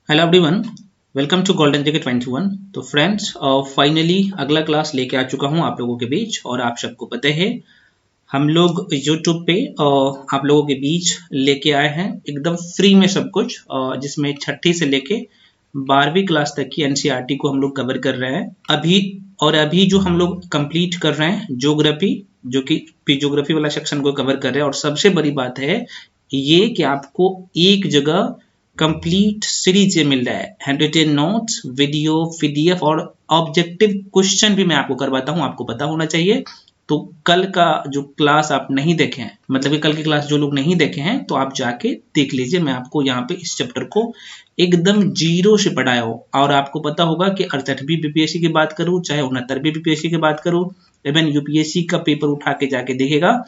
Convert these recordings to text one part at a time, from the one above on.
Hello everyone, welcome to golden jacket 21। तो friends, finally अगला class लेके आ चुका हूँ आप लोगों के बीच। और आप सबको पता है हम लोग यूट्यूब पे आप लोगों के बीच लेके आए हैं एकदम फ्री में सब कुछ, जिसमें छठी से लेके 12वीं क्लास तक की एनसीईआरटी को हम लोग कवर कर रहे हैं अभी जो हम लोग कंप्लीट कर रहे हैं ज्योग्राफी, जो कि ज्योग्राफी वाला सेक्शन को कवर कर रहे हैं। और सबसे बड़ी बात है ये कि आपको एक जगह कंप्लीट सीरीज ये मिल रहा है, hand written notes, video, PDF और ऑब्जेक्टिव क्वेश्चन भी मैं आपको करवाता हूं। आपको पता होना चाहिए। तो कल का जो क्लास आप नहीं देखे हैं, मतलब कि कल की क्लास जो लोग नहीं देखे हैं, तो आप जाके देख लीजिए। मैं आपको यहाँ पे इस चैप्टर को एकदम जीरो से पढ़ाया हो। और आपको पता होगा कि 68वीं बीपीएससी की बात करूं, चाहे 69वीं बीपीएससी की बात करूं, इवन यूपीएससी का पेपर उठा के जाके देखेगा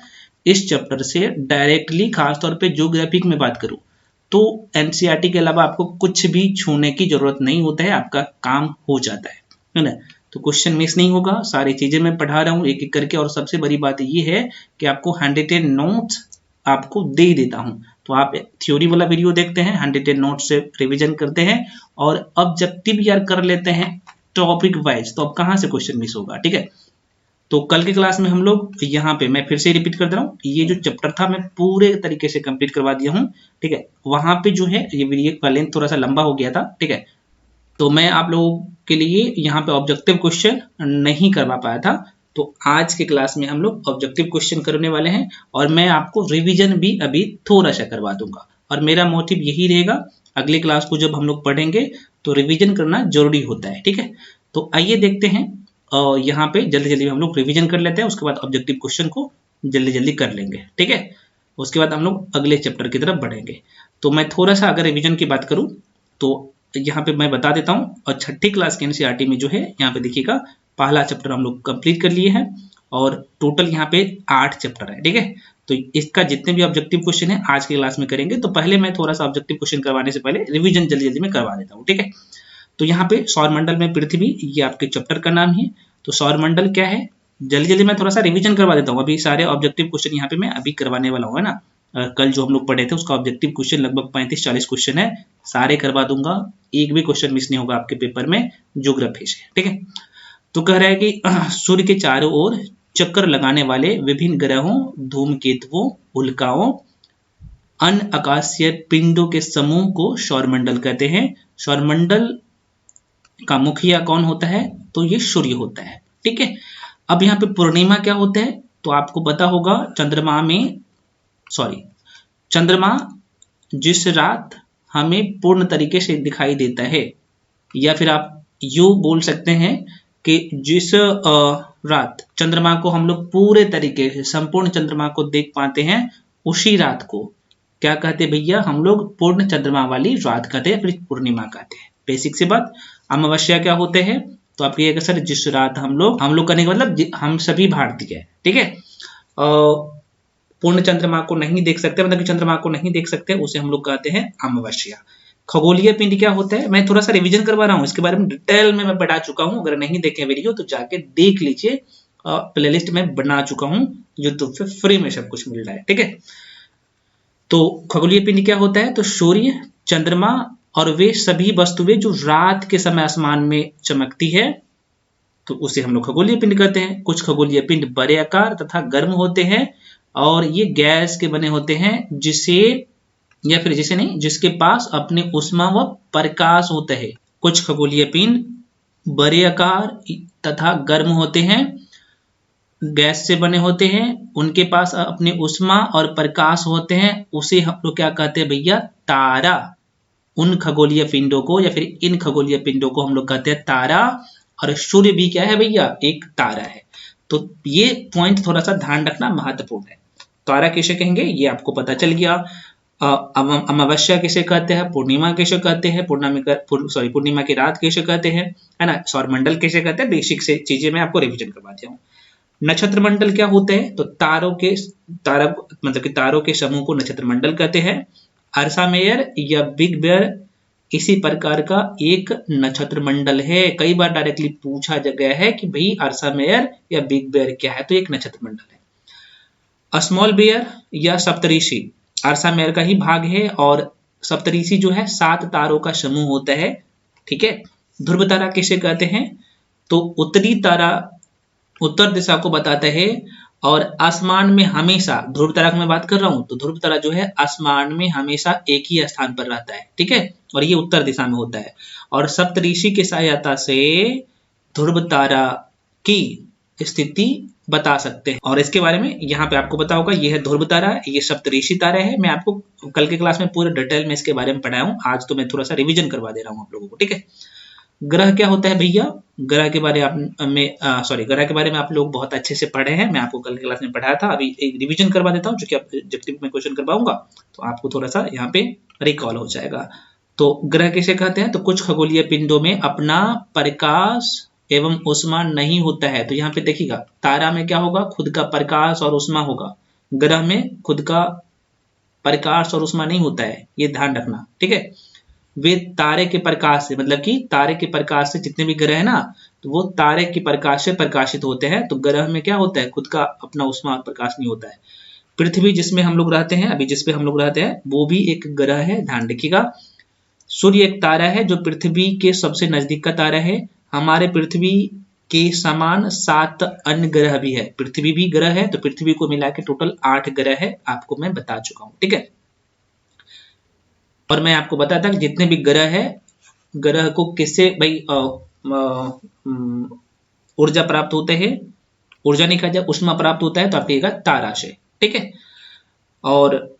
इस चैप्टर से डायरेक्टली। खासतौर पे ज्योग्राफी में बात करूं तो एनसीईआरटी के अलावा आपको कुछ भी छूने की जरूरत नहीं होता है, आपका काम हो जाता है ना। तो क्वेश्चन मिस नहीं होगा, सारी चीजें मैं पढ़ा रहा हूँ एक एक करके। और सबसे बड़ी बात ये है कि आपको हैंड रिटन नोट्स आपको दे देता हूँ। तो आप थ्योरी वाला वीडियो देखते हैं, हैंड रिटन नोट्स से रिविजन करते हैं और ऑब्जेक्टिव यार कर लेते हैं टॉपिक वाइज, तो अब कहाँ से क्वेश्चन मिस होगा। ठीक है, तो कल की क्लास में हम लोग यहाँ पे, मैं फिर से रिपीट कर दे रहा हूँ, ये जो चैप्टर था मैं पूरे तरीके से कंप्लीट करवा दिया हूँ। ठीक है, वहां पे जो है ये वीडियो का लेंथ थोड़ा सा लंबा हो गया था। ठीक है, तो मैं आप लोगों के लिए यहाँ पे ऑब्जेक्टिव क्वेश्चन नहीं करवा पाया था। तो आज के क्लास में हम लोग ऑब्जेक्टिव क्वेश्चन करने वाले हैं और मैं आपको रिविजन भी अभी थोड़ा सा करवा दूंगा। और मेरा मोटिव यही रहेगा, अगली क्लास को जब हम लोग पढ़ेंगे तो रिविजन करना जरूरी होता है। ठीक है, तो आइए देखते हैं। और यहाँ पे जल्दी जल्दी हम लोग रिवीजन कर लेते हैं, उसके बाद ऑब्जेक्टिव क्वेश्चन को जल्दी जल्दी कर लेंगे। ठीक है, उसके बाद हम लोग अगले चैप्टर की तरफ बढ़ेंगे। तो मैं थोड़ा सा अगर रिवीजन की बात करूं तो यहाँ पे मैं बता देता हूँ। और छठी क्लास के एनसीईआरटी में जो है यहाँ पे देखिएगा, पहला चैप्टर हम लोग कंप्लीट कर लिए हैं और टोटल यहाँ पे 8 चैप्टर है। ठीक है, तो इसका जितने भी ऑब्जेक्टिव क्वेश्चन है आज की क्लास में करेंगे। तो पहले मैं थोड़ा सा ऑब्जेक्टिव क्वेश्चन करवाने से पहले रिविजन जल्दी जल्दी में करवा देता हूँ। ठीक है, तो यहाँ पे सौरमंडल में पृथ्वी, ये आपके चैप्टर का नाम है। तो सौरमंडल क्या है, जल्दी जल्दी मैं थोड़ा सा रिवीजन करवा देता हूँ। अभी सारे ऑब्जेक्टिव क्वेश्चन यहाँ पे मैं अभी करवाने वाला हूँ, है ना। कल जो हम लोग पढ़े थे उसका ऑब्जेक्टिव क्वेश्चन लगभग 35-40 क्वेश्चन है, सारे करवा दूंगा। एक भी क्वेश्चन मिस नहीं होगा आपके पेपर में ज्योग्राफी से। ठीक है, तो कह रहा है कि सूर्य के चारों ओर चक्कर लगाने वाले विभिन्न ग्रहों, धूमकेतुओं, उल्काओं, अन्य आकाशीय पिंडों के समूह को सौरमंडल कहते हैं। सौरमंडल का मुखिया कौन होता है, तो ये सूर्य होता है। ठीक है, अब यहाँ पे पूर्णिमा क्या होता है, तो आपको पता होगा चंद्रमा जिस रात हमें पूर्ण तरीके से दिखाई देता है, या फिर आप यूं बोल सकते हैं कि जिस रात चंद्रमा को हम लोग पूरे तरीके से संपूर्ण चंद्रमा को देख पाते हैं, उसी रात को क्या कहते हैं भैया, हम लोग पूर्ण चंद्रमा वाली रात कहते हैं, फिर पूर्णिमा कहते हैं। बेसिक सी बात। अमावस्या क्या होते हैं, तो आप कहिएगा सर जिस रात हम लोग करने का मतलब हम सभी भारतीय, ठीक है, पूर्ण चंद्रमा को नहीं देख सकते, मतलब कि चंद्रमा को नहीं देख सकते, उसे हम लोग कहते हैं अमावस्या। खगोलीय पिंड क्या होता है, मैं थोड़ा सा रिवीजन करवा रहा हूँ, इसके बारे में डिटेल में मैं पढ़ा चुका हूँ। अगर नहीं देखे वीडियो तो जाके देख लीजिए, प्लेलिस्ट में बना चुका हूँ, यूट्यूब पे फ्री में सब कुछ मिल रहा है। ठीक है, तो खगोलीय पिंड क्या होता है, तो सूर्य, चंद्रमा और वे सभी वस्तुएं जो रात के समय आसमान में चमकती है, तो उसे हम लोग खगोलीय पिंड कहते हैं। कुछ खगोलीय पिंड बड़े आकार तथा गर्म होते हैं और ये गैस के बने होते हैं, जिसके पास अपने ऊष्मा व प्रकाश होता है। कुछ खगोलीय पिंड बड़े आकार तथा गर्म होते हैं, गैस से बने होते हैं, उनके पास अपने ऊष्मा और प्रकाश होते हैं, उसे हम लोग क्या कहते हैं भैया, तारा। उन खगोलीय पिंडों को या फिर इन खगोलीय पिंडों को हम लोग कहते हैं तारा। और सूर्य भी क्या है भैया, एक तारा है। तो ये पॉइंट थोड़ा सा ध्यान रखना महत्वपूर्ण है। तारा किसे कहेंगे ये आपको पता चल गया। अमावस्या किसे कहते हैं, पूर्णिमा किसे कहते हैं, पूर्णिमा की रात किसे कहते हैं, है ना। सौरमंडल किसे कहते हैं, बेसिक से चीजें मैं आपको रिविजन करवा दिया हूँ। नक्षत्र मंडल क्या होते हैं, तो तारों के समूह को नक्षत्र मंडल कहते हैं। अर्सा मेयर या बिग बेयर इसी प्रकार का एक नक्षत्र मंडल है। कई बार डायरेक्टली पूछा गया है कि भाई अर्सा मेयर या बिग बेयर क्या है, तो एक नक्षत्र मंडल है। स्मॉल बेयर या सप्तऋषि अर्सा मेयर का ही भाग है और सप्तऋषि जो है 7 तारों का समूह होता है, ठीक है। ध्रुव तारा किसे कहते हैं, तो उत्तरी तारा उत्तर दिशा को बताता है, और आसमान में हमेशा, ध्रुव तारा की मैं बात कर रहा हूं, तो ध्रुव तारा जो है आसमान में हमेशा एक ही स्थान पर रहता है, ठीक है, और ये उत्तर दिशा में होता है। और सप्तऋषि की सहायता से ध्रुव तारा की स्थिति बता सकते हैं। और इसके बारे में यहाँ पे आपको पता होगा, ये है ध्रुव तारा, ये सप्तऋषि तारा है। मैं आपको कल के क्लास में पूरे डिटेल में इसके बारे में पढ़ाया हूँ, आज तो मैं थोड़ा सा रिवीजन करवा दे रहा हूँ आप लोगों को, ठीक है। ग्रह क्या होता है भैया, ग्रह के बारे ग्रह के बारे में आप लोग बहुत अच्छे से पढ़े हैं, मैं आपको कल के क्लास में पढ़ाया था। अभी एक रिवीजन करवा देता हूँ, जो कि ऑब्जेक्टिव में क्वेश्चन करवाऊंगा तो आपको थोड़ा सा यहाँ पे रिकॉल हो जाएगा। तो ग्रह किसे कहते हैं, तो कुछ खगोलीय पिंडों में अपना प्रकाश एवं ऊष्मा नहीं होता है। तो यहाँ पे देखिएगा, तारा में क्या होगा, खुद का प्रकाश और ऊष्मा होगा, ग्रह में खुद का प्रकाश और ऊष्मा नहीं होता है, ये ध्यान रखना, ठीक है। वे तारे के प्रकाश से, मतलब कि तारे के प्रकाश से, जितने भी ग्रह है ना, तो वो तारे के प्रकाश से प्रकाशित होते हैं। तो ग्रह में क्या होता है, खुद का अपना ऊष्मा और प्रकाश नहीं होता है। पृथ्वी जिसमें हम लोग रहते हैं, अभी जिसपे हम लोग रहते हैं, वो भी एक ग्रह है, ध्यान रखिएगा। सूर्य एक तारा है जो पृथ्वी के सबसे नजदीक का तारा है। हमारे पृथ्वी के समान 7 अन्य ग्रह भी है, पृथ्वी भी ग्रह है, तो पृथ्वी को मिला के टोटल 8 ग्रह है, आपको मैं बता चुका हूं, ठीक है। और मैं आपको बताता कि जितने भी ग्रह है, ग्रह को किससे भाई ऊर्जा प्राप्त होते हैं, ऊर्जा नहीं कहा जाए, ऊष्मा प्राप्त होता है, तो आप कहिएगा तारा से, ठीक है। और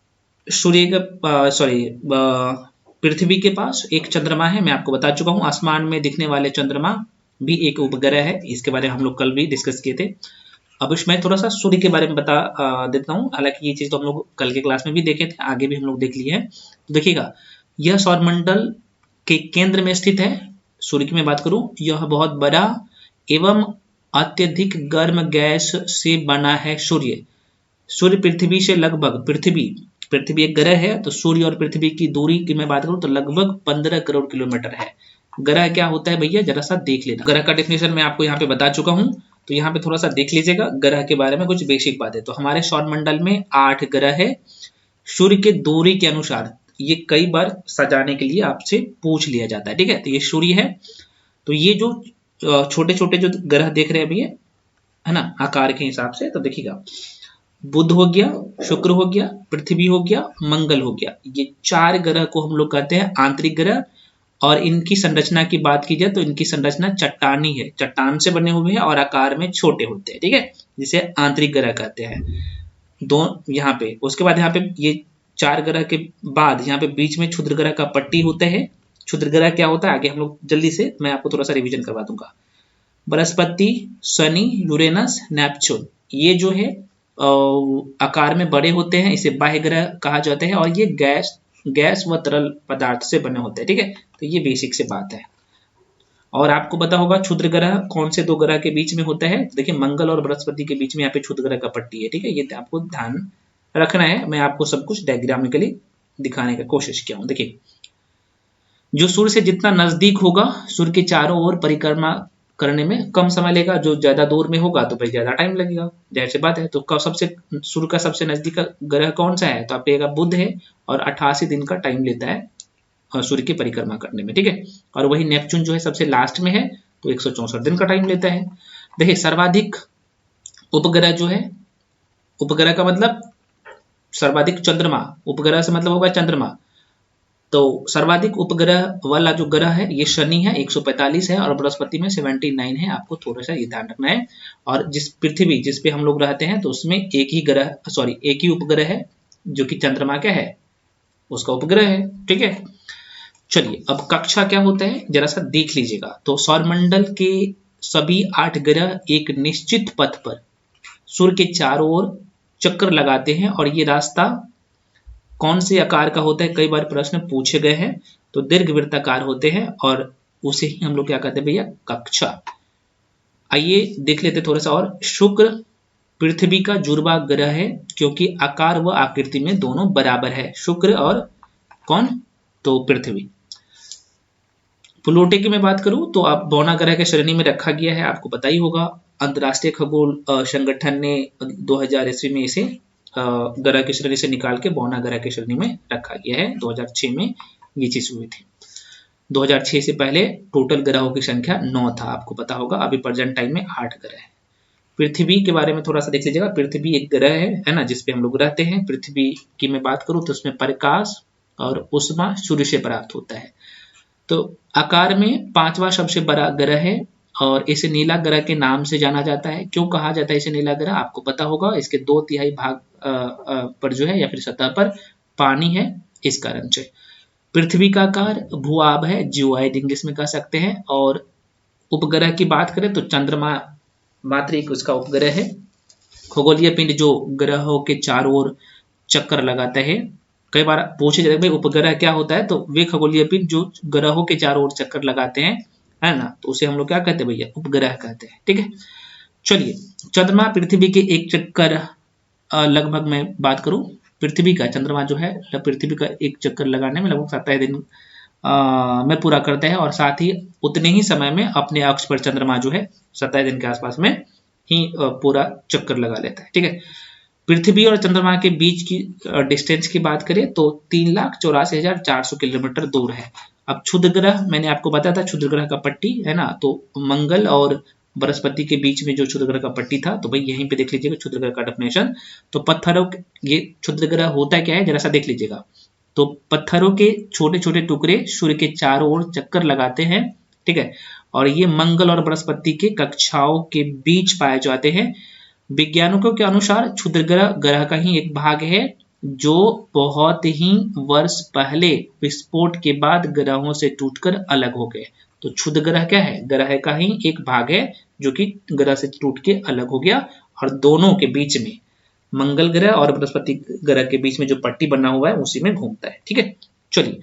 सूर्य का पृथ्वी के पास एक चंद्रमा है, मैं आपको बता चुका हूं। आसमान में दिखने वाले चंद्रमा भी एक उपग्रह है, इसके बारे में हम लोग कल भी डिस्कस किए थे। अब इसमें थोड़ा सा सूर्य के बारे में बता देता हूं, हालांकि ये चीज तो हम लोग कल के क्लास में भी देखे थे, आगे भी हम लोग देख लिए हैं। तो देखिएगा, यह सौरमंडल के केंद्र में स्थित है। सूर्य की मैं बात करूं, यह बहुत बड़ा एवं अत्यधिक गर्म गैस से बना है। सूर्य पृथ्वी से लगभग, पृथ्वी एक ग्रह है, तो सूर्य और पृथ्वी की दूरी की मैं बात करूं तो लगभग 15 करोड़ किलोमीटर है। ग्रह क्या होता है भैया, जरा सा देख लेना। ग्रह का डेफिनेशन मैं आपको यहाँ पे बता चुका हूं, तो यहाँ पे थोड़ा सा देख लीजिएगा ग्रह के बारे में कुछ बेसिक बातें। तो हमारे सौरमंडल में 8 ग्रह है। सूर्य के दूरी के अनुसार, ये कई बार सजाने के लिए आपसे पूछ लिया जाता है, ठीक है। तो ये सूर्य है, तो ये जो छोटे छोटे जो ग्रह देख रहे हैं भैया, है ना, आकार के हिसाब से, तो देखिएगा, बुध हो गया, शुक्र हो गया, पृथ्वी हो गया, मंगल हो गया, ये 4 ग्रह को हम लोग कहते हैं आंतरिक ग्रह। और इनकी संरचना की बात की जाए तो इनकी संरचना चट्टानी है, चट्टान से बने हुए हैं और आकार में छोटे होते हैं, ठीक है, जिसे आंतरिक ग्रह कहते हैं। दो यहाँ पे, उसके बाद यहाँ पे ये 4 ग्रह के बाद यहाँ पे बीच में क्षुद्र ग्रह का पट्टी होता है। क्षुद्र ग्रह क्या होता है, आगे हम लोग जल्दी से मैं आपको थोड़ा सा रिवीजन करवा दूंगा। बृहस्पति, शनि, यूरेनस, नेपच्यून, ये जो है आकार में बड़े होते हैं, इसे बाह्य ग्रह कहा जाता है, और ये गैस व तरल पदार्थ से बने होते हैं, ठीक है। तो ये बेसिक से बात है। और आपको पता होगा क्षुद्र ग्रह कौन से 2 ग्रह के बीच में होता है, तो देखिए मंगल और बृहस्पति के बीच में यहाँ पे क्षुद्र ग्रह का पट्टी है, ठीक है, ये आपको ध्यान रखना है। मैं आपको सब कुछ डायग्रामिकली दिखाने की कोशिश किया हूं। देखिए, जो सूर्य से जितना नजदीक होगा, सूर्य के चारों ओर परिक्रमा करने में कम समय लेगा, जो ज्यादा दूर में होगा तो भाई ज्यादा टाइम लगेगा, जाहिर सी बात है। तो सूर्य का सबसे नजदीक ग्रह कौन सा है, तो आप कहिएगा बुध है, और 88 दिन का टाइम लेता है सूर्य की परिक्रमा करने में, ठीक है। और वही नेपच्यून जो है सबसे लास्ट में है, तो 164 दिन का टाइम लेता है। देखिए, सर्वाधिक उपग्रह जो है, उपग्रह का मतलब सर्वाधिक चंद्रमा, उपग्रह से मतलब होगा चंद्रमा, तो सर्वाधिक उपग्रह वाला जो ग्रह है ये शनि है, 145 है, और बृहस्पति में 79 है, आपको थोड़ा सा ये ध्यान रखना है। और पृथ्वी जिस पे हम लोग रहते हैं, तो उसमें एक ही उपग्रह है, जो कि चंद्रमा क्या है, उसका उपग्रह है, ठीक है। चलिए, अब कक्षा क्या होता है जरा सा देख लीजिएगा। तो सौरमंडल के सभी 8 ग्रह एक निश्चित पथ पर सूर्य के चारों ओर चक्कर लगाते हैं, और ये रास्ता कौन से आकार का होता है, कई बार प्रश्न पूछे गए हैं, तो दीर्घवृत्ताकार होते हैं, और उसे ही हम लोग क्या कहते हैं भैया, कक्षा। आइए देख लेते थोड़ा सा और। शुक्र पृथ्वी का जुड़वा ग्रह है, क्योंकि आकार व आकृति में दोनों बराबर है, शुक्र और कौन, तो पृथ्वी। प्लूटो की मैं बात करूं तो आप बौना ग्रह के श्रेणी में रखा गया है, आपको पता ही होगा। अंतरराष्ट्रीय खगोल संगठन ने 2000 ईस्वी में इसे ग्रह की श्रेणी से निकाल के बौना ग्रह की श्रेणी में रखा गया है। 2006 में ये चीज हुई थी। 2006 से पहले टोटल ग्रहों की संख्या 9 था, आपको पता होगा। अभी प्रेजेंट टाइम में 8 ग्रह है। पृथ्वी के बारे में थोड़ा सा देख लीजिएगा। पृथ्वी एक ग्रह है ना, जिसपे हम लोग रहते हैं। पृथ्वी की मैं बात करूं तो उसमें प्रकाश और ऊष्मा सूर्य से प्राप्त होता है। तो आकार में 5वां सबसे बड़ा ग्रह है और इसे नीला ग्रह के नाम से जाना जाता है। क्यों कहा जाता है इसे नीला ग्रह, आपको पता होगा। इसके 2/3 भाग पर जो है या फिर सतह पर पानी है, इस कारण से। पृथ्वी का आकार भूआब है, जियोइड इंग्लिश में कह सकते हैं। और उपग्रह की बात करें तो चंद्रमा मात्र एक उसका उपग्रह है। खगोलीय पिंड जो ग्रहों के चारों ओर चक्कर लगाता है। कई बार पूछे जाते हैं भाई उपग्रह क्या होता है, तो वे खगोलीय पिंड जो ग्रहों के चारों ओर चक्कर लगाते हैं, है ना, तो उसे हम लोग क्या कहते हैं भैया, उपग्रह कहते हैं। ठीक है, चलिए चंद्रमा पृथ्वी के एक चक्कर लगभग मैं बात करूं, पृथ्वी का चंद्रमा जो है पृथ्वी का एक चक्कर लगाने में लगभग 27 दिन में पूरा करता है और साथ ही उतने ही समय में अपने अक्ष पर चंद्रमा जो है 27 दिन के आसपास में ही पूरा चक्कर लगा लेता है। ठीक है, पृथ्वी और चंद्रमा के बीच की डिस्टेंस की बात करें तो 3,84,400 किलोमीटर दूर है। अब क्षुद्र ग्रह मैंने आपको बताया था, क्षुद्र ग्रह का पट्टी है ना, तो मंगल और बृहस्पति के बीच में जो क्षुद्र ग्रह का पट्टी था, तो भाई यहीं पे देख लीजिएगा क्षुद्र ग्रह का डेफिनेशन। तो पत्थरों, ये क्षुद्र ग्रह होता क्या है जरा सा देख लीजिएगा। तो पत्थरों के छोटे छोटे टुकड़े सूर्य के चारों ओर चक्कर लगाते हैं। ठीक है, और ये मंगल और बृहस्पति के कक्षाओं के बीच पाए जाते हैं। वैज्ञानिकों के अनुसार क्षुद्र ग्रह ग्रह का ही एक भाग है जो बहुत ही वर्ष पहले विस्फोट के बाद ग्रहों से टूटकर अलग हो गए। तो क्षुद्र ग्रह क्या है, ग्रह का ही एक भाग है जो कि ग्रह से टूट के अलग हो गया और दोनों के बीच में, मंगल ग्रह और बृहस्पति ग्रह के बीच में जो पट्टी बना हुआ है उसी में घूमता है। ठीक है, चलिए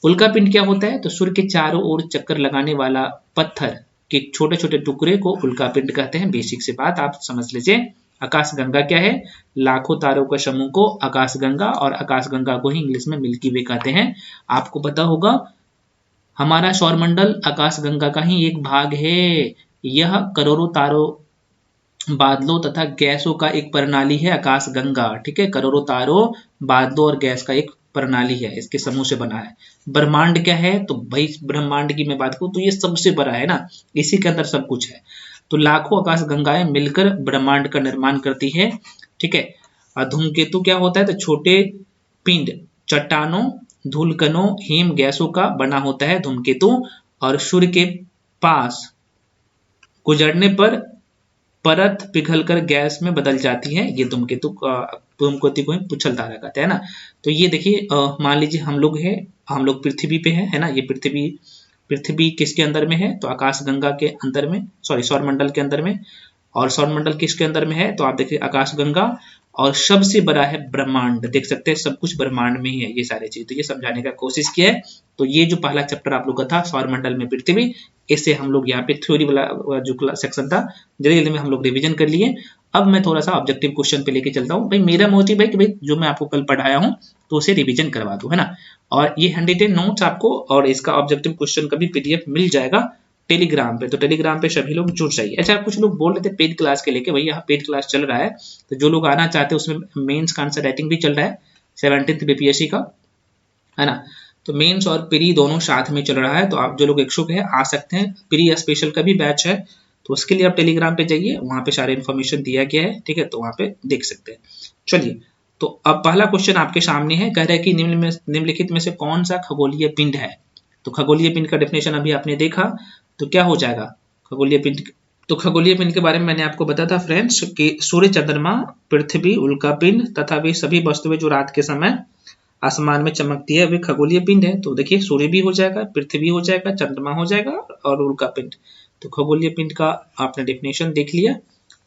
उल्कापिंड क्या होता है, तो सूर्य के चारों ओर चक्कर लगाने वाला पत्थर के छोटे छोटे टुकड़े को उल्कापिंड कहते हैं। बेसिक से बात आप समझ लीजिए। आकाशगंगा क्या है, लाखों तारों का समूह को आकाशगंगा, और आकाशगंगा को ही इंग्लिश में मिल्की वे कहते हैं। आपको पता होगा हमारा सौरमंडल आकाशगंगा का ही एक भाग है। यह करोड़ों तारों, बादलों तथा गैसों का एक प्रणाली है आकाशगंगा। ठीक है, करोड़ों तारों, बादलों और गैस का एक प्रणाली है, इसके समूह से बना है। ब्रह्मांड क्या है, तो भाई ब्रह्मांड की मैं बात करूं तो ये सबसे बड़ा है ना, इसी के अंदर सब कुछ है। तो लाखों आकाशगंगाएं मिलकर ब्रह्मांड का निर्माण करती है। ठीक है, धूमकेतु क्या होता है, तो छोटे पिंड, चट्टानों, धूलकणों, हिम गैसों का बना होता है धूमकेतु, और सूर्य के पास गुजरने पर परत पिघलकर गैस में बदल जाती है। ये धूमकेतु को ही पुच्छल तारा कहते हैं ना। तो ये देखिए मान लीजिए हम लोग पृथ्वी पे है ना, ये पृथ्वी किसके अंदर में है, तो आकाशगंगा के अंदर में, सॉरी सौरमंडल के अंदर में। और सौरमंडल किसके अंदर में है, तो आप देखिए आकाशगंगा, और सबसे बड़ा है ब्रह्मांड। देख सकते हैं सब कुछ ब्रह्मांड में ही है ये सारी चीज। तो ये समझाने का कोशिश किया है। तो ये जो पहला चैप्टर आप लोग का था सौरमंडल में पृथ्वी, इससे हम लोग यहाँ पे थ्योरी वाला जो सेक्शन था जल्दी जल्दी में हम लोग रिवीजन कर लिए। अब मैं थोड़ा सा ऑब्जेक्टिव क्वेश्चन पे लेके चलता हूँ। भाई मेरा मोटिव है कि भाई जो मैं आपको कल पढ़ाया हूँ तो उसे रिवीजन करवा दूं, है ना। और ये हैंडरिटन नोट्स आपको और इसका ऑब्जेक्टिव क्वेश्चन का भी पीडीएफ मिल जाएगा टेलीग्राम पे। तो टेलीग्राम पे सभी लोग जुड़ जाइए। अच्छा, कुछ लोग बोल रहे थे पेड क्लास के लेके, भैया पेड क्लास चल रहा है, तो जो लोग आना चाहते हैं उसमें मेंस का आंसर राइटिंग भी चल रहा है 17th बीपीएससी का, है ना। तो मेंस और प्री दोनों साथ में चल रहा है। तो आप जो लोग इच्छुक है आ सकते हैं। प्री स्पेशल का भी बैच है, तो उसके लिए आप टेलीग्राम पे जाइए, वहां पे सारे इन्फॉर्मेशन दिया गया है। ठीक है, तो वहां पे देख सकते हैं। चलिए, तो अब पहला क्वेश्चन आपके सामने है, कह रहा है कि निम्नलिखित में से कौन सा खगोलीय पिंड है। तो खगोलीय पिंड का डेफिनेशन अभी आपने देखा, तो क्या हो जाएगा खगोलीय पिंड। तो खगोलीय पिंड के बारे में मैंने आपको बताया था फ्रेंड्स कि सूर्य, चंद्रमा, पृथ्वी, उल्कापिंड तथा वे सभी वस्तुएं जो रात के समय आसमान में चमकती है वे खगोलीय पिंड है। तो देखिए सूर्य भी हो जाएगा, पृथ्वी हो जाएगा, चंद्रमा हो जाएगा और उल्कापिंड। तो खगोलीय पिंड का आपने डेफिनेशन देख लिया।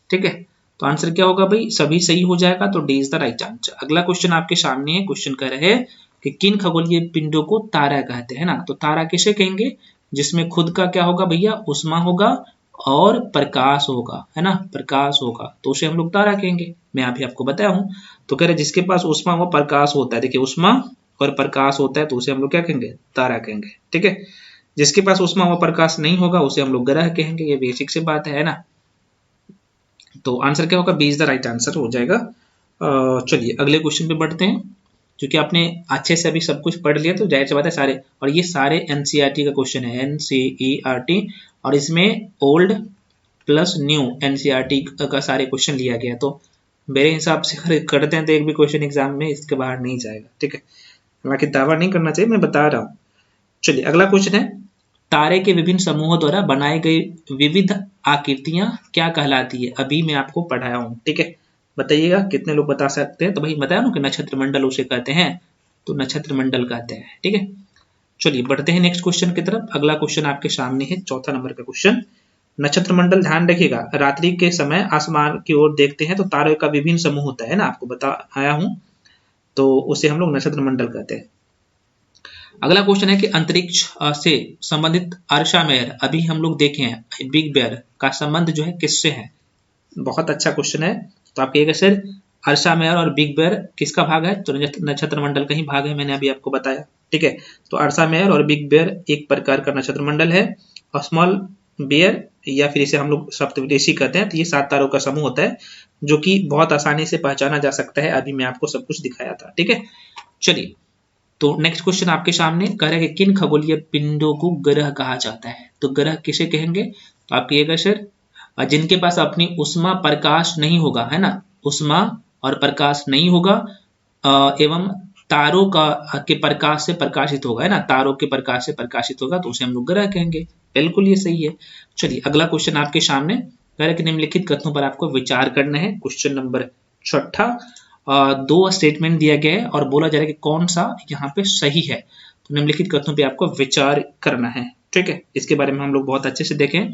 ठीक है, तो आंसर क्या होगा भाई, सभी सही हो जाएगा। तो D is the right answer. अगला क्वेश्चन आपके सामने है। क्वेश्चन कह रहे हैं कि किन खगोलीय पिंडों को तारा कहते हैं ना। तो तारा किसे कहेंगे, जिसमें खुद का क्या होगा भैया, ऊष्मा होगा और प्रकाश होगा, है ना, प्रकाश होगा, तो उसे हम लोग तारा कहेंगे। मैं अभी आपको बताया हूं। तो कह रहे जिसके पास ऊष्मा व प्रकाश होता है, देखिए ऊष्मा और प्रकाश होता है, तो उसे हम लोग क्या कहेंगे, तारा कहेंगे। ठीक है, जिसके पास ऊष्मा व प्रकाश नहीं होगा उसे हम लोग ग्रह कहेंगे। ये बेसिक से बात है ना। तो आंसर क्या होगा, B is the right answer हो जाएगा। चलिए अगले क्वेश्चन पे बढ़ते हैं। क्योंकि आपने अच्छे से अभी सब कुछ पढ़ लिया तो जाहिर सी बात है सारे, और ये सारे एनसीईआरटी का क्वेश्चन है, एनसीईआरटी, और इसमें ओल्ड प्लस न्यू एनसीईआरटी का सारे क्वेश्चन लिया गया। तो मेरे हिसाब से अगर करते हैं तो एक भी क्वेश्चन एग्जाम में इसके बाहर नहीं जाएगा, ठीक है। हालांकि दावा नहीं करना चाहिए, मैं बता रहा हूँ। चलिए अगला क्वेश्चन है, तारे के विभिन्न समूहों द्वारा बनाई गई विविध आकृतियां क्या कहलाती है? अभी मैं आपको पढ़ाया हूँ, ठीक है। बताइएगा कितने लोग बता सकते हैं। तो भाई बताया ना कि नक्षत्र मंडल उसे कहते हैं, तो नक्षत्र मंडल कहते हैं, ठीक है। चलिए बढ़ते हैं नेक्स्ट क्वेश्चन की तरफ। अगला क्वेश्चन आपके सामने है, चौथा नंबर का क्वेश्चन। नक्षत्र मंडल, ध्यान रखिएगा, रात्रि के समय आसमान की ओर देखते हैं तो तारों का विभिन्न समूह होता है ना, आपको बताया हूं, तो उसे हम लोग नक्षत्र मंडल कहते हैं। अगला क्वेश्चन है कि अंतरिक्ष से संबंधित अर्शा मेयर, अभी हम लोग देखे हैं बिग बेयर का संबंध जो है किससे है? बहुत अच्छा क्वेश्चन है। तो आप कहिएगा सर अर्शा मेयर और बिग बेयर किसका भाग है? तो नक्षत्र मंडल का ही भाग है, मैंने अभी आपको बताया, ठीक है। तो अर्शा मेयर और बिग बेयर एक प्रकार का नक्षत्र मंडल है। और स्मॉल बेयर या फिर इसे हम लोग सप्तविदेशी कहते हैं। तो ये 7 तारों का समूह होता है जो कि बहुत आसानी से पहचाना जा सकता है। अभी मैं आपको सब कुछ दिखाया था, ठीक है। चलिए तो नेक्स्ट क्वेश्चन आपके सामने कह रहा है कि किन खगोलीय पिंडों को ग्रह कहा जाता है? तो ग्रह किसे कहेंगे? तो आप कहिएगा सर जिनके पास अपनी उष्मा प्रकाश नहीं होगा, है ना, उष्मा और प्रकाश नहीं होगा, एवं तारों का के प्रकाश से प्रकाशित होगा, है ना, तारों के प्रकाश से प्रकाशित होगा, तो उसे हम लोग ग्रह कहेंगे। बिल्कुल ये सही है। चलिए अगला क्वेश्चन आपके सामने कह रहा है कि निम्नलिखित कथनों पर आपको विचार करना है। क्वेश्चन नंबर 6, 2 स्टेटमेंट दिया गया है और बोला जा रहा है कि कौन सा यहाँ पे सही है। तो निम्नलिखित कथनों पे आपको विचार करना है, ठीक है। इसके बारे में हम लोग बहुत अच्छे से देखें।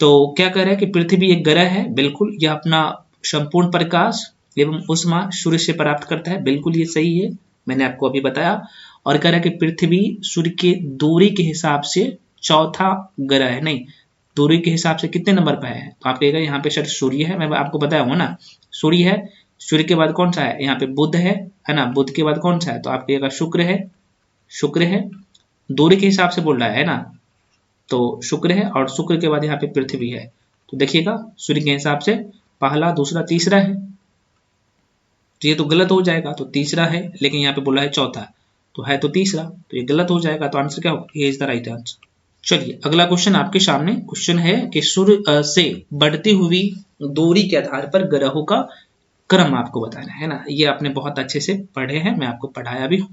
तो क्या कह रहा है कि पृथ्वी एक ग्रह है, बिल्कुल, यह अपना संपूर्ण प्रकाश एवं उष्मा सूर्य से प्राप्त करता है, बिल्कुल ये सही है, मैंने आपको अभी बताया। और कह रहा है कि पृथ्वी सूर्य के दूरी के हिसाब से चौथा ग्रह है, नहीं, दूरी के हिसाब से कितने नंबर पर है? तो आप कहेगा यहाँ पे सर सूर्य है, मैं आपको बताया हूँ ना, सूर्य है। सूर्य के बाद कौन सा है? यहाँ पे बुध है ना, बुध के बाद कौन सा है? तो आप कहेगा शुक्र है, शुक्र है, दूरी के हिसाब से बोल रहा है ना, तो शुक्र है, और शुक्र के बाद यहाँ पे पृथ्वी है। तो देखिएगा सूर्य के हिसाब से पहला, दूसरा, तीसरा है, तो ये तो गलत हो जाएगा, तो तीसरा है, लेकिन यहाँ पे बोला है चौथा, तो है तो तीसरा, तो ये गलत हो जाएगा। तो आंसर क्या होगा? ये इज द राइट आंसर। चलिए अगला क्वेश्चन आपके सामने क्वेश्चन है कि सूर्य से बढ़ती हुई दूरी के आधार पर ग्रहों का क्रम आपको बताना है ना। ये आपने बहुत अच्छे से पढ़े हैं, मैं आपको पढ़ाया भी हूँ,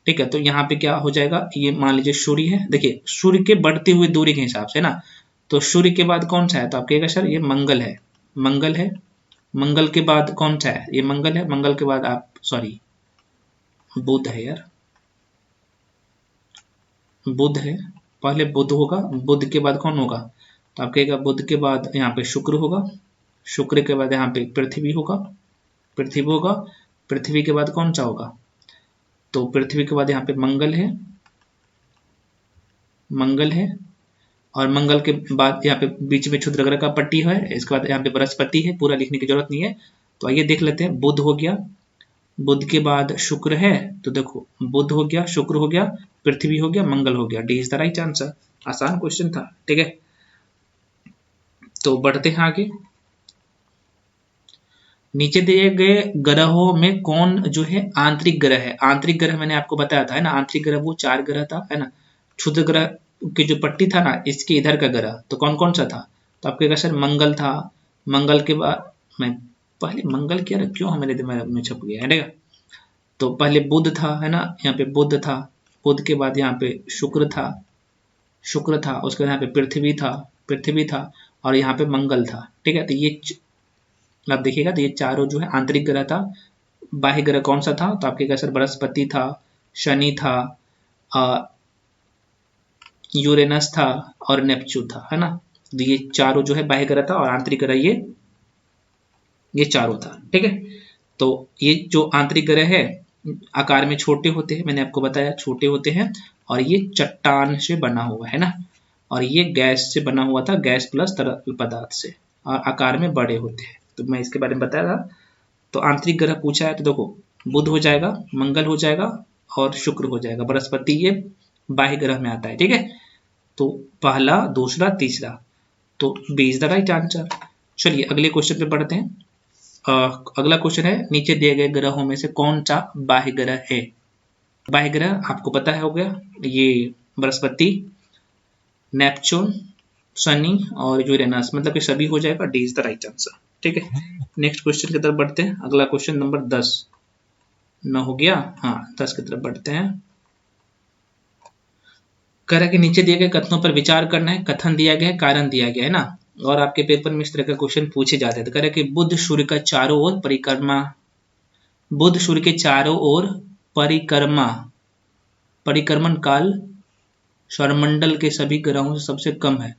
ठीक है। तो यहाँ पे क्या हो जाएगा, ये मान लीजिए सूर्य है, देखिए सूर्य के बढ़ती हुई दूरी के हिसाब से ना, तो सूर्य के बाद कौन सा है? तो आप कहिएगा सर ये मंगल है, मंगल है। मंगल के बाद कौन सा है? ये मंगल है। मंगल के बाद आप सॉरी बुध है यार, बुध है, पहले बुध होगा, बुध के बाद कौन होगा? तो आप कहेगा बुध के बाद यहाँ पे शुक्र होगा, शुक्र के बाद यहाँ पे पृथ्वी होगा, पृथ्वी होगा, पृथ्वी के बाद कौन सा होगा? तो पृथ्वी के बाद यहाँ पे मंगल है, मंगल है, और मंगल के बाद यहाँ पे बीच में क्षुद्र ग्रह का पट्टी है, इसके बाद यहाँ पे बृहस्पति है, पूरा लिखने की जरूरत नहीं है। तो आइए देख लेते हैं, बुध हो गया, बुध के बाद शुक्र है, तो देखो बुध हो गया, शुक्र हो गया, पृथ्वी हो गया, मंगल हो गया, D is the right answer. आसान क्वेश्चन था, ठीक है। तो बढ़ते हैं आगे। नीचे दिए गए ग्रहों में कौन जो है आंतरिक ग्रह है? आंतरिक ग्रह मैंने आपको बताया था, है ना, आंतरिक ग्रह वो 4 ग्रह था, है ना, क्षुद्र ग्रह की जो पट्टी था ना, इसके इधर का ग्रह तो कौन कौन सा था? तो आपके कहा सर मंगल था, मंगल के बाद मैं पहले मंगल क्या रहा, क्यों मेरे दिमाग में छप गया है, ठीक है। तो पहले बुध था, है ना, यहाँ पे बुध था, बुध के बाद यहाँ पे शुक्र था, शुक्र था, उसके बाद यहाँ पे पृथ्वी था, पृथ्वी था, और यहाँ पे मंगल था, ठीक है। तो ये आप देखिएगा तो ये चारों जो है आंतरिक ग्रह था। बाह्य ग्रह कौन सा था? तो आपके सर बृहस्पति था, शनि था, यूरेनस था और नेपच्यून था, है ना। तो ये चारों जो है बाह्य ग्रह था, और आंतरिक ग्रह ये चारों था, ठीक है। तो ये जो आंतरिक ग्रह है आकार में छोटे होते हैं, मैंने आपको बताया छोटे होते हैं, और ये चट्टान से बना हुआ है ना, और ये गैस से बना हुआ था, गैस प्लस तरल पदार्थ से, और आकार में बड़े होते हैं। तो मैं इसके बारे में बताया था। तो आंतरिक ग्रह पूछा है तो देखो बुध हो जाएगा, मंगल हो जाएगा और शुक्र हो जाएगा, बृहस्पति ये बाह्य ग्रह में आता है, ठीक है। तो पहला, दूसरा, तीसरा, तो B is the right answer. चलिए अगले क्वेश्चन पे बढ़ते हैं। अगला क्वेश्चन है, नीचे दिए गए ग्रहों में से कौन सा बाह्य ग्रह है? बाह्य ग्रह आपको पता है हो गया, ये बृहस्पति, नेपच्यून, शनि और यूरेनस, मतलब कि सभी हो जाएगा। D is the right answer. ठीक है, नेक्स्ट क्वेश्चन की तरफ बढ़ते हैं। अगला क्वेश्चन नंबर 10 न हो गया, हाँ 10 की तरफ बढ़ते हैं। कह रहा है कि नीचे दिए गए कथनों पर विचार करना है। कथन दिया गया है, कारण दिया गया है ना, और आपके पेपर में इस तरह का क्वेश्चन पूछे जाते हैं। तो कह रहा है कि बुध सूर्य का चारों ओर परिक्रमा, बुध सूर्य के चारों ओर परिक्रमा, परिक्रमण काल सौरमंडल के सभी ग्रहों से सबसे कम है।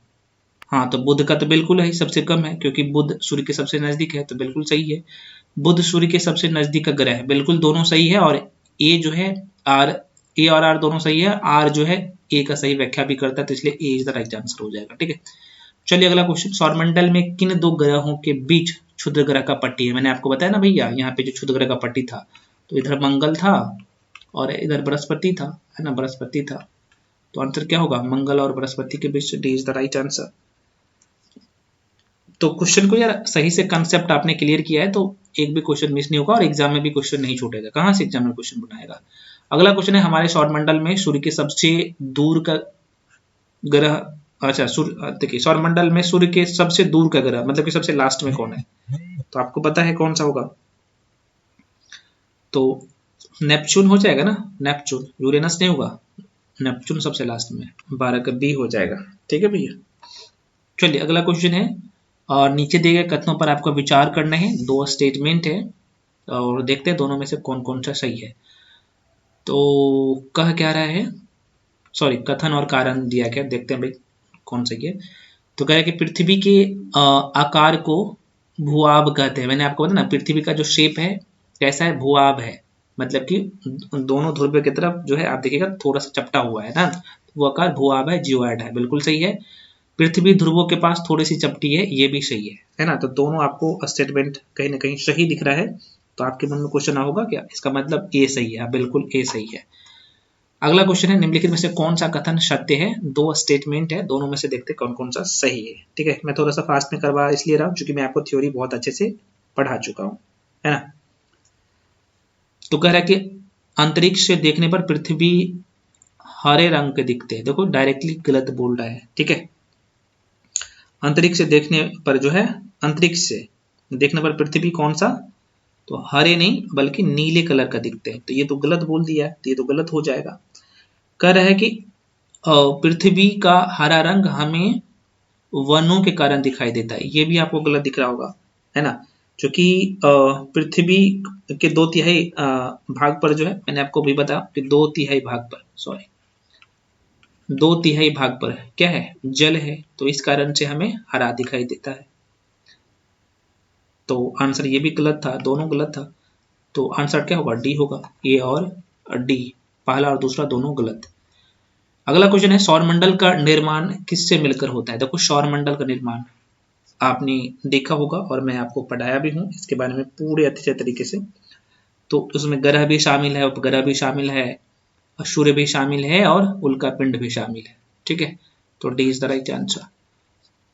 हाँ, तो बुध का तो बिल्कुल है, सबसे कम है, क्योंकि बुध सूर्य के सबसे नजदीक है, तो बिल्कुल सही है। बुध सूर्य के सबसे नजदीक का ग्रह है, बिल्कुल दोनों सही है। और ए जो है आर, ए और आर दोनों सही है। आर जो है ए का सही व्याख्या भी करता है, तो इसलिए ए इज द राइट आंसर हो जाएगा। ठीक है, चलिए अगला क्वेश्चन, सौरमंडल में किन दो ग्रहों के बीच क्षुद्र ग्रह का पट्टी है? मैंने आपको बताया ना भैया, यहाँ पे जो क्षुद्र ग्रह का पट्टी था, तो इधर मंगल था और इधर बृहस्पति था, है ना, बृहस्पति था। तो आंसर क्या होगा? मंगल और बृहस्पति के बीच, D is the right answer. तो क्वेश्चन को यार सही से कंसेप्ट आपने क्लियर किया है, तो एक भी क्वेश्चन मिस नहीं होगा और एग्जाम में भी क्वेश्चन नहीं छूटेगा। कहाँ से एग्जाम में क्वेश्चन बनाएगा? अगला क्वेश्चन है, हमारे सौरमंडल में सूर्य के सबसे दूर का ग्रह, अच्छा देखिए, सौरमंडल में सूर्य के सबसे दूर का ग्रह मतलब कि सबसे लास्ट में कौन है? तो आपको पता है कौन सा होगा? तो नेपच्यून हो जाएगा ना, नेपच्यून, यूरेनस नहीं होगा, नेपच्यून सबसे लास्ट में, 12 का बी हो जाएगा। ठीक है भैया, चलिए अगला क्वेश्चन है, और नीचे दिए गए कथनों पर आपको विचार करना है। दो स्टेटमेंट है और देखते हैं दोनों में से कौन कौन सा सही है। तो कह क्या रहा है, सॉरी कथन और कारण दिया गया, देखते हैं भाई कौन सही है। तो कह रहा है कि पृथ्वी के आकार को भूआब कहते हैं। मैंने आपको बताया ना, पृथ्वी का जो शेप है कैसा है? भूआब है, मतलब कि दोनों ध्रुव की तरफ जो है आप देखिएगा थोड़ा सा चपटा हुआ है ना, वो आकार भूआब है, जियोइड है, बिल्कुल सही है। पृथ्वी ध्रुवों के पास थोड़ी सी चपटी है, ये भी सही है ना। तो दोनों आपको स्टेटमेंट कहीं ना कहीं सही दिख रहा है। तो आपके मन में क्वेश्चन होगा क्या, इसका मतलब ए सही है? बिल्कुल ए सही है। अगला क्वेश्चन है, निम्नलिखित में से कौन सा कथन सत्य है? दो स्टेटमेंट है, दोनों में से देखते कौन कौन सा सही है। ठीक है, मैं थोड़ा सा फास्ट में करवा इसलिए रहा हूँ क्योंकि मैं आपको थ्योरी बहुत अच्छे से पढ़ा चुका हूँ, है ना। तो कह रहा है कि अंतरिक्ष से देखने पर पृथ्वी हरे रंग के दिखते हैं। देखो डायरेक्टली गलत बोल रहा है। ठीक है, अंतरिक्ष से देखने पर जो है, अंतरिक्ष से देखने पर पृथ्वी कौन सा, तो हरे नहीं बल्कि नीले कलर का दिखते हैं। तो ये तो गलत बोल दिया है, तो ये तो गलत हो जाएगा। कह रहा है कि पृथ्वी का हरा रंग हमें वनों के कारण दिखाई देता है। ये भी आपको गलत दिख रहा होगा, है ना, क्योंकि पृथ्वी के 2/3 भाग पर जो है, मैंने आपको भी बताया कि 2/3 भाग पर, सॉरी 2/3 भाग पर क्या है? जल है, तो इस कारण से हमें हरा दिखाई देता है। तो आंसर ये भी गलत था, दोनों गलत था। तो आंसर क्या होगा? डी होगा, ए और डी, पहला और दूसरा दोनों गलत। अगला क्वेश्चन है, सौरमंडल का निर्माण किससे मिलकर होता है? देखो सौरमंडल का निर्माण आपने देखा होगा और मैं आपको पढ़ाया भी हूँ इसके बारे में पूरे अच्छे तरीके से। तो उसमें ग्रह भी शामिल है, उपग्रह भी शामिल है, सूर्य भी शामिल है और उल्का पिंड भी शामिल है। ठीक है, तो D is the right answer,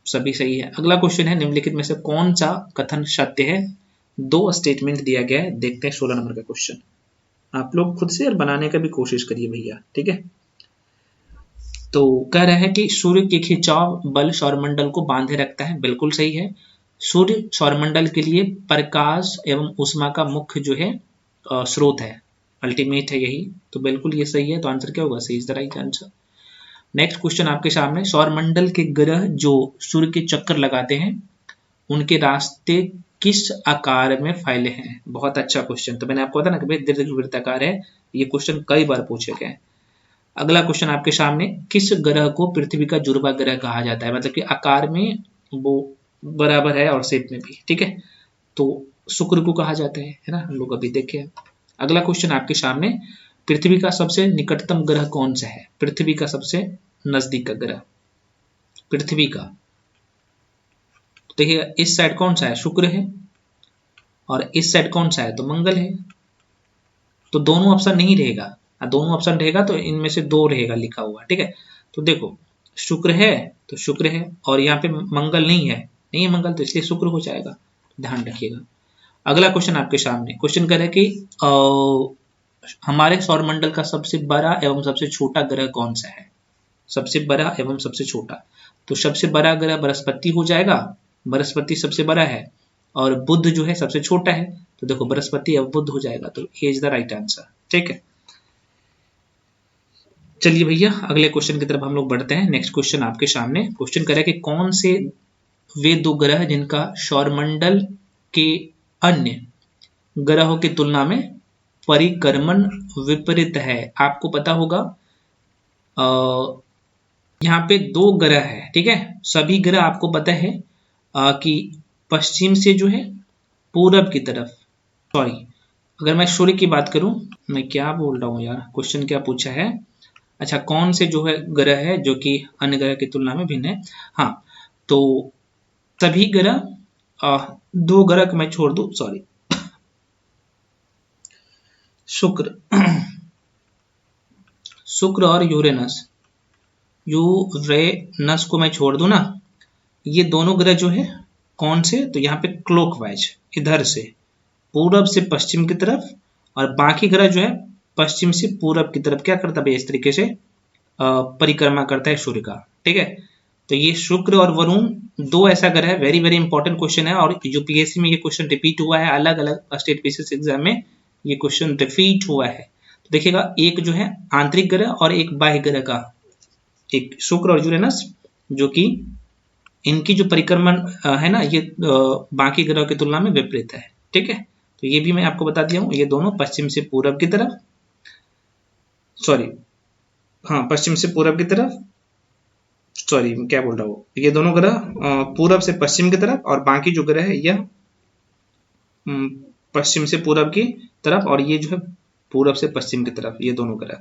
सभी सही है। अगला क्वेश्चन है, निम्नलिखित में से कौन सा कथन सत्य है? दो स्टेटमेंट दिया गया है, देखते हैं 16 नंबर का क्वेश्चन। आप लोग खुद से बनाने का भी कोशिश करिए भैया। ठीक है, तो कह रहा है कि सूर्य के खिंचाव बल सौरमंडल को बांधे रखता है, बिल्कुल सही है। सूर्य सौरमंडल के लिए प्रकाश एवं ऊष्मा का मुख्य जो है स्रोत है, अल्टीमेट है यही, तो बिल्कुल ये सही है। तो आंसर क्या होगा? C is the right answer. Next question आपके सामने, सौरमंडल के ग्रह जो सूर्य के चक्कर लगाते हैं उनके रास्ते किस आकार में फैले हैं? बहुत अच्छा क्वेश्चन। तो मैंने आपको बताया ना कि भाई दीर्घवृत्ताकार है, ये क्वेश्चन कई बार पूछे गए। अगला क्वेश्चन आपके सामने, किस ग्रह को पृथ्वी का जुड़वा ग्रह कहा जाता है? मतलब कि आकार में वो बराबर है और शेप में भी। ठीक है, तो शुक्र को कहा जाता है ना, हम लोग अभी देखे। अगला क्वेश्चन आपके सामने, पृथ्वी का सबसे निकटतम ग्रह कौन सा है? पृथ्वी का सबसे नजदीक का ग्रह, पृथ्वी का, तो देखिए इस साइड कौन सा है? शुक्र है, और इस साइड कौन सा है? तो मंगल है। तो दोनों ऑप्शन नहीं रहेगा, दोनों ऑप्शन रहेगा तो इनमें से दो रहेगा लिखा हुआ। ठीक है, तो देखो शुक्र है तो शुक्र है, और यहाँ पे मंगल नहीं है, नहीं है मंगल, तो इसलिए शुक्र हो जाएगा, ध्यान रखिएगा। अगला क्वेश्चन आपके सामने, क्वेश्चन कह रहा है कि हमारे सौरमंडल का सबसे बड़ा एवं सबसे छोटा ग्रह कौन सा है? सबसे बड़ा एवं सबसे छोटा, तो सबसे बड़ा ग्रह बृहस्पति हो जाएगा, बृहस्पति सबसे बड़ा है और बुध जो है सबसे छोटा है, तो देखो बृहस्पति अब बुध हो जाएगा, तो ए इज द राइट आंसर। ठीक है, चलिए भैया अगले क्वेश्चन की तरफ हम लोग बढ़ते हैं। नेक्स्ट क्वेश्चन आपके सामने, क्वेश्चन करें कि कौन से वे दो ग्रह जिनका सौरमंडल के अन्य ग्रहों की तुलना में परिक्रमण विपरीत है। आपको पता होगा यहाँ पे दो ग्रह है, ठीक है, सभी ग्रह आपको पता है कि पश्चिम से जो है पूरब की तरफ, सॉरी अगर मैं सूर्य की बात करूं, मैं क्या बोल रहा हूँ यार, क्वेश्चन क्या पूछा है, अच्छा कौन से जो है ग्रह है जो कि अन्य ग्रह की तुलना में भिन्न है। हाँ, तो सभी ग्रह, दो ग्रह को मैं छोड़ दूं, सॉरी शुक्र शुक्र और यूरेनस, यूरेनस को मैं छोड़ दूं ना, ये दोनों ग्रह जो है कौन से, तो यहाँ पे क्लॉकवाइज इधर से पूरब से पश्चिम की तरफ, और बाकी ग्रह जो है पश्चिम से पूरब की तरफ क्या करता है, इस तरीके से परिक्रमा करता है सूर्य का। ठीक है, तो ये शुक्र और वरुण दो ऐसा ग्रह है, वेरी वेरी इंपॉर्टेंट क्वेश्चन है, और यूपीएससी में ये क्वेश्चन रिपीट हुआ है, अलग अलग स्टेट पीसीएस एग्जाम में ये क्वेश्चन रिपीट हुआ है। तो देखिएगा, एक जो है आंतरिक ग्रह और एक बाह्य ग्रह का, एक शुक्र और यूरेनस, जो कि इनकी जो परिक्रमण है ना, ये बाकी ग्रहों की तुलना में विपरीत है। ठीक है, तो ये भी मैं आपको बता दिया हूँ, ये दोनों पश्चिम से पूरब की तरफ, सॉरी हाँ पश्चिम से पूरब की तरफ, सॉरी क्या बोल रहा हूँ, ये दोनों ग्रह पूरब से पश्चिम की तरफ, और बाकी जो ग्रह है यह पश्चिम से पूरब की तरफ, और ये जो है पूरब से पश्चिम की तरफ, ये दोनों ग्रह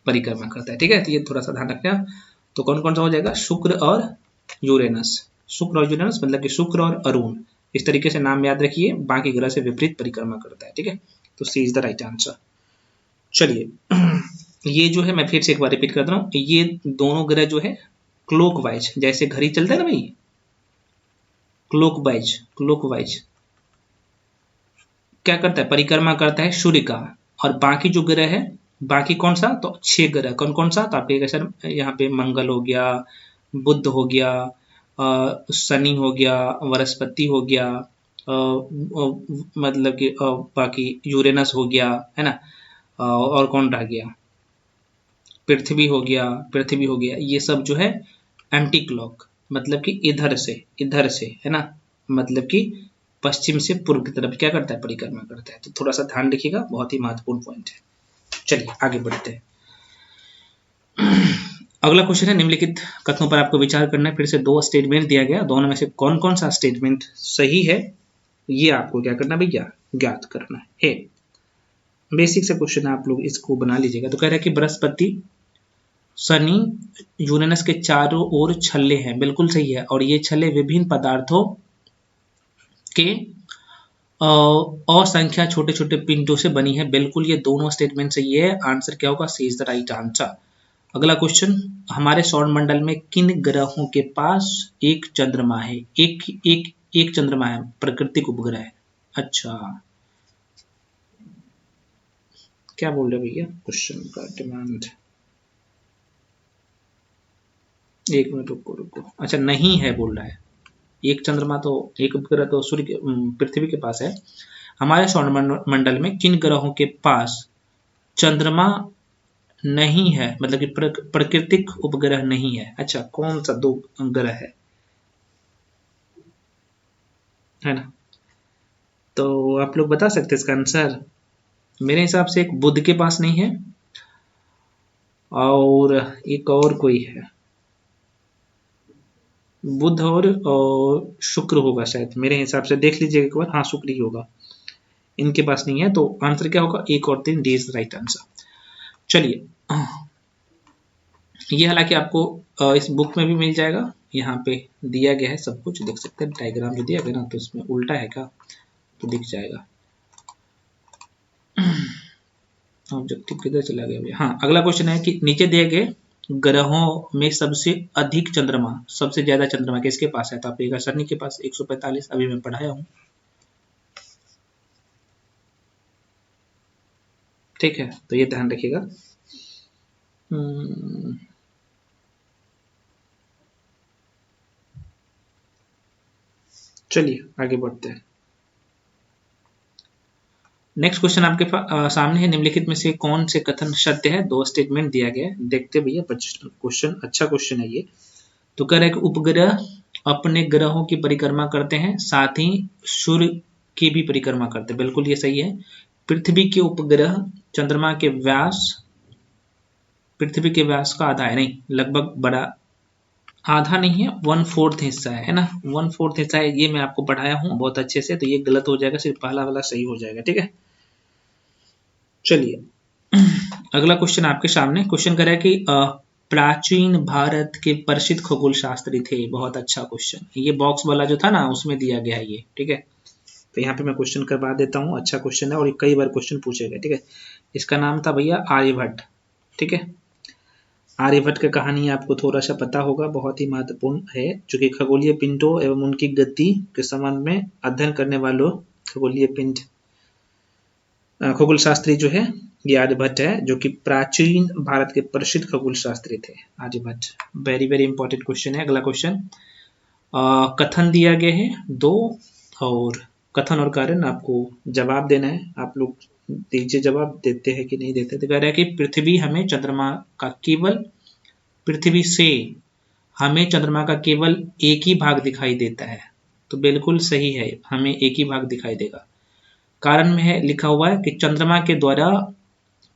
परिक्रमा करता है। ठीक है, तो ये थोड़ा सा ध्यान रखना। तो कौन कौन सा हो जाएगा, शुक्र और यूरेनस, शुक्र और यूरेनस मतलब कि शुक्र और अरुण, इस तरीके से नाम याद रखिए, बाकी ग्रह से विपरीत परिक्रमा करता है। ठीक है, तो सी इज द राइट आंसर। चलिए ये जो है मैं फिर से एक बार रिपीट कर रहा हूँ, ये दोनों ग्रह जो है क्लॉकवाइज, जैसे घड़ी चलता है ना भाई, क्लॉकवाइज क्लॉकवाइज क्या करता है, परिक्रमा करता है सूर्य का, और बाकी जो ग्रह है, बाकी कौन सा, तो 6 ग्रह, कौन कौन सा, तो आपके सर यहाँ पे मंगल हो गया, बुध हो गया, शनि हो गया, बृहस्पति हो गया, मतलब कि बाकी यूरेनस हो गया, है ना, और कौन रह गया, पृथ्वी हो गया, पृथ्वी हो गया, ये सब जो है एंटी क्लॉक, मतलब कि इधर से है ना, मतलब कि पश्चिम से पूर्व की तरफ क्या करता है, परिक्रमा करता है। तो थोड़ा सा ध्यान रखिएगा, बहुत ही महत्वपूर्ण पॉइंट है। चलिए आगे बढ़ते हैं। अगला क्वेश्चन है, निम्नलिखित कथनों पर आपको विचार करना है। फिर से दो स्टेटमेंट दिया गया, दोनों में से कौन कौन सा स्टेटमेंट सही है, ये आपको क्या करना भैया, ज्ञात करना है। बेसिक सा क्वेश्चन है, आप लोग इसको बना लीजिएगा। तो कह रहा है कि बृहस्पति, शनि, यूरेनस के चारों ओर छल्ले हैं, बिल्कुल सही है, और ये छल्ले विभिन्न पदार्थों के असंख्या छोटे छोटे पिंडों से बनी है, बिल्कुल ये दोनों स्टेटमेंट सही है। आंसर क्या होगा, C is the right answer. अगला क्वेश्चन, हमारे सौरमंडल में किन ग्रहों के पास एक चंद्रमा है, एक चंद्रमा है, प्राकृतिक उपग्रह है। अच्छा क्या बोल रहे भैया, क्वेश्चन का डिमांड, एक मिनट रुको, अच्छा नहीं है बोल रहा है, एक चंद्रमा तो, एक उपग्रह तो सूर्य के, पृथ्वी के पास है। हमारे सौरमंडल में किन ग्रहों के पास चंद्रमा नहीं है, मतलब कि प्राकृतिक उपग्रह नहीं है। अच्छा कौन सा दो ग्रह है ना, तो आप लोग बता सकते हैं इसका आंसर। मेरे हिसाब से एक बुध के पास नहीं है, और एक और कोई है, बुध और शुक्र होगा शायद, मेरे हिसाब से देख लीजिएगा एक बार, हाँ शुक्र ही होगा, इनके पास नहीं है। तो आंसर क्या होगा, 1 और 3, D is the right answer. चलिए ये हालांकि आपको इस बुक में भी मिल जाएगा, यहाँ पे दिया गया है सब कुछ, देख सकते हैं डायग्राम जो दिया गया ना, तो इसमें उल्टा है क्या, तो दिख जाएगा। ऑब्जेक्टिव किधर चला गया भैया, हाँ अगला क्वेश्चन है कि नीचे दिए गए ग्रहों में सबसे अधिक चंद्रमा, सबसे ज्यादा चंद्रमा किसके पास है, तो आप शनि के पास 145, अभी मैं पढ़ाया हूँ। ठीक है, तो ये ध्यान रखिएगा। चलिए आगे बढ़ते हैं। नेक्स्ट क्वेश्चन आपके सामने है, निम्नलिखित में से कौन से कथन सत्य है? दो स्टेटमेंट दिया गया है, देखते भैया क्वेश्चन, अच्छा क्वेश्चन है ये। तो कह रहा है कि उपग्रह अपने ग्रहों की परिक्रमा करते हैं, साथ ही सूर्य की भी परिक्रमा करते हैं, बिल्कुल ये सही है। पृथ्वी के उपग्रह चंद्रमा के व्यास, पृथ्वी के व्यास का आधा है, नहीं लगभग बड़ा, आधा नहीं है, 1/4 हिस्सा है ना, 1/4 हिस्सा है, ये मैं आपको पढ़ाया हूँ बहुत अच्छे से, तो ये गलत हो जाएगा, सिर्फ पहला वाला सही हो जाएगा, ठीक है। चलिए अगला क्वेश्चन आपके सामने, क्वेश्चन कर रहा है कि प्राचीन भारत के प्रसिद्ध खगोल शास्त्री थे, बहुत अच्छा क्वेश्चन, ये बॉक्स वाला जो था ना उसमें दिया गया है ये, ठीक है। तो यहाँ पे मैं क्वेश्चन करवा देता हूँ, अच्छा क्वेश्चन है और कई बार क्वेश्चन पूछेगा, ठीक है। इसका नाम था भैया आर्यभट्ट, ठीक है। आर्यभट्ट की कहानी आपको थोड़ा सा पता होगा, बहुत ही महत्वपूर्ण है, जो कि खगोलीय पिंडों एवं उनकी गति के संबंध में अध्ययन करने वालों खगोलीय पिंड खगोल शास्त्री जो है ये आर्यभट्ट है, जो कि प्राचीन भारत के प्रसिद्ध खगोल शास्त्री थे Aryabhata. Very very important question है। अगला क्वेश्चन, कथन दिया गया है दो, और कथन और कारण आपको जवाब देना है, आप लोग दीजिए जवाब, देते हैं कि नहीं देते। तो कह रहा है कि पृथ्वी हमें चंद्रमा का केवल, पृथ्वी से हमें चंद्रमा का केवल एक ही भाग दिखाई देता है, तो बिल्कुल सही है, हमें एक ही भाग दिखाई देगा। कारण में है लिखा हुआ है कि चंद्रमा के द्वारा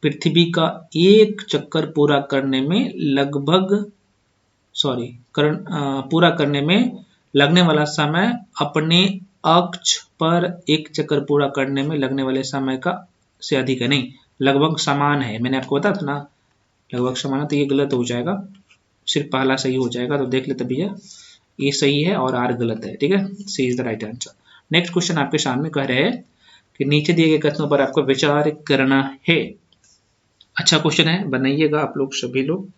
पृथ्वी का एक चक्कर पूरा करने में लगभग, पूरा करने में लगने वाला समय अपने अक्ष पर एक चक्कर पूरा करने में लगने वाले समय का से अधिक है, नहीं लगभग समान है, मैंने आपको बताया था ना लगभग समान है, तो ये गलत हो जाएगा, सिर्फ पहला सही हो जाएगा। तो देख लेते भैया, ये सही है और आर गलत है, ठीक है, C is the right answer. Next question आपके सामने कह रहे हैं कि नीचे दिए गए कथनों पर आपको विचार करना है। अच्छा क्वेश्चन है, बनाइएगा आप लोग सभी लोग।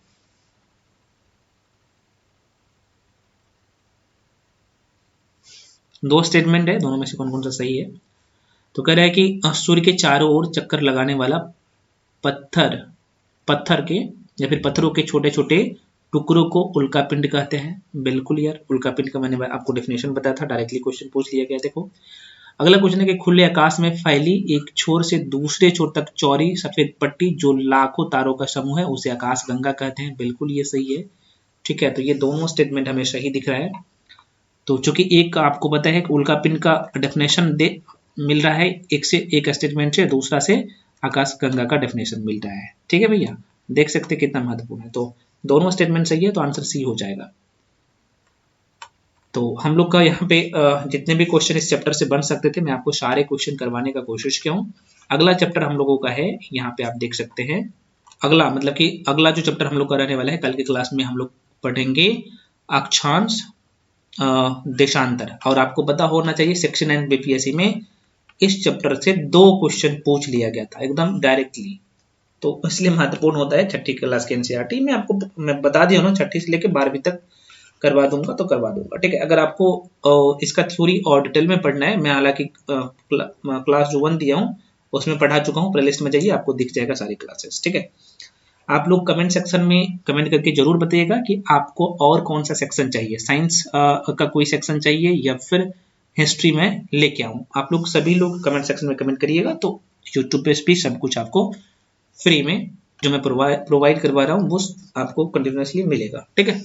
दो स्टेटमेंट है, दोनों में से कौन कौन सा सही है? तो कह रहा है कि सूर्य के चारों ओर चक्कर लगाने वाला पत्थर के या फिर पत्थरों के छोटे छोटे टुकड़ों को उल्कापिंड कहते हैं। बिल्कुल यार, उल्कापिंड का मैंने आपको डेफिनेशन बताया था, डायरेक्टली क्वेश्चन पूछ लिया गया। देखो अगला क्वेश्चन है कि खुले आकाश में फैली एक छोर से दूसरे छोर तक चौड़ी सफेद पट्टी जो लाखों तारों का समूह है उसे आकाश गंगा कहते हैं। बिल्कुल ये सही है, ठीक है। तो ये दोनों स्टेटमेंट हमें सही दिख रहा है। तो चूंकि एक आपको पता है कि उल्कापिंड का डेफिनेशन मिल रहा है एक से, एक स्टेटमेंट से, दूसरा से आकाश गंगा का डेफिनेशन मिल रहा है, ठीक है भैया, देख सकते कितना महत्वपूर्ण है। तो दोनों स्टेटमेंट सही है, तो आंसर सी हो जाएगा। तो हम लोग का यहाँ पे जितने भी क्वेश्चन इस चैप्टर से बन सकते थे, मैं आपको सारे क्वेश्चन करवाने का कोशिश किया हूँ। अगला चैप्टर हम लोगों का है, यहाँ पे आप देख सकते हैं, अगला मतलब कि अगला जो चैप्टर हम लोग का रहने वाला है, कल की क्लास में हम लोग पढ़ेंगे अक्षांश देशांतर। और आपको पता होना चाहिए सेक्शन 9 बीपीएससी में इस चैप्टर से 2 क्वेश्चन पूछ लिया गया था एकदम डायरेक्टली, तो इसलिए महत्वपूर्ण होता है। छठी क्लास के एनसीईआरटी में आपको मैं बता दिया ना, छठी से लेकर 12वीं तक करवा दूंगा, तो करवा दूंगा, ठीक है। अगर आपको इसका थ्योरी और डिटेल में पढ़ना है, मैं हालांकि क्लास जो 1 दिया हूँ उसमें पढ़ा चुका हूँ, प्लेलिस्ट में जाइए आपको दिख जाएगा सारी क्लासेस, ठीक है। आप लोग कमेंट सेक्शन में कमेंट करके जरूर बताइएगा कि आपको और कौन सा सेक्शन चाहिए, साइंस का कोई सेक्शन चाहिए या फिर हिस्ट्री में लेके आऊं। आप लोग सभी लोग कमेंट सेक्शन में कमेंट करिएगा, तो यूट्यूब पे भी सब कुछ आपको फ्री में जो मैं प्रोवाइड करवा रहा हूँ वो आपको कंटिन्यूसली मिलेगा, ठीक है।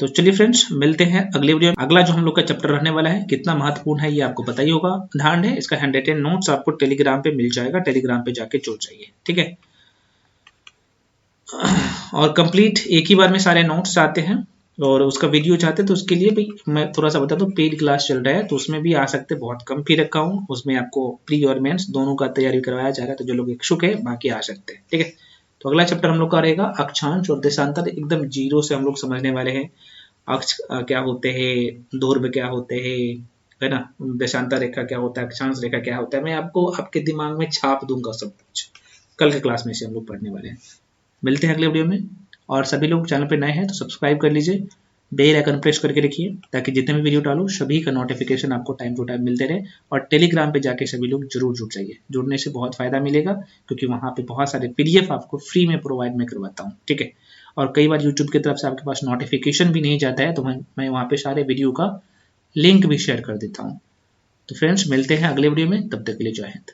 तो चलिए फ्रेंड्स, मिलते हैं अगले वीडियो में। अगला जो हम लोग का चैप्टर रहने वाला है कितना महत्वपूर्ण है ये आपको पता ही होगा, ध्यान है, इसका हैंडराइटन नोट्स आपको टेलीग्राम पे मिल जाएगा, टेलीग्राम पे जाके जुड़ जाइए, ठीक है। और कंप्लीट एक ही बार में सारे नोट्स आते हैं, और उसका वीडियो चाहते हैं तो उसके लिए भी मैं थोड़ा सा बता दूं, पेड क्लास चल रहा है तो उसमें भी आ सकते, बहुत कम फी रखा हूँ, उसमें आपको प्री और मेंस दोनों का तैयारी करवाया जा रहा है, तो जो लोग इच्छुक है बाकी आ सकते हैं, ठीक है। तो अगला चैप्टर हम लोग का रहेगा अक्षांश और देशांतर, एकदम जीरो से हम लोग समझने वाले हैं। अक्ष क्या होते हैं, ध्रुव क्या होते हैं, है ना, देशांतर रेखा क्या होता है, अक्षांश रेखा क्या होता है, मैं आपको आपके दिमाग में छाप दूंगा सब कुछ, कल के क्लास में से हम लोग पढ़ने वाले हैं। मिलते हैं अगले वीडियो में, और सभी लोग चैनल पे नए हैं तो सब्सक्राइब कर लीजिए, बेल आइकन प्रेस करके रखिए ताकि जितने भी वीडियो डालो सभी का नोटिफिकेशन आपको टाइम टू टाइम मिलते रहे। और टेलीग्राम पे जाके सभी लोग जरूर जुड़ जाइए, जुड़ने से बहुत फायदा मिलेगा क्योंकि वहाँ पे बहुत सारे PDF आपको फ्री में प्रोवाइड मैं करवाता हूँ, ठीक है। और कई बार यूट्यूब की तरफ से आपके पास नोटिफिकेशन भी नहीं जाता है तो मैं वहाँ पे सारे वीडियो का लिंक भी शेयर कर देता हूँ। तो फ्रेंड्स मिलते हैं अगले वीडियो में, तब तक के लिए जय हिंद।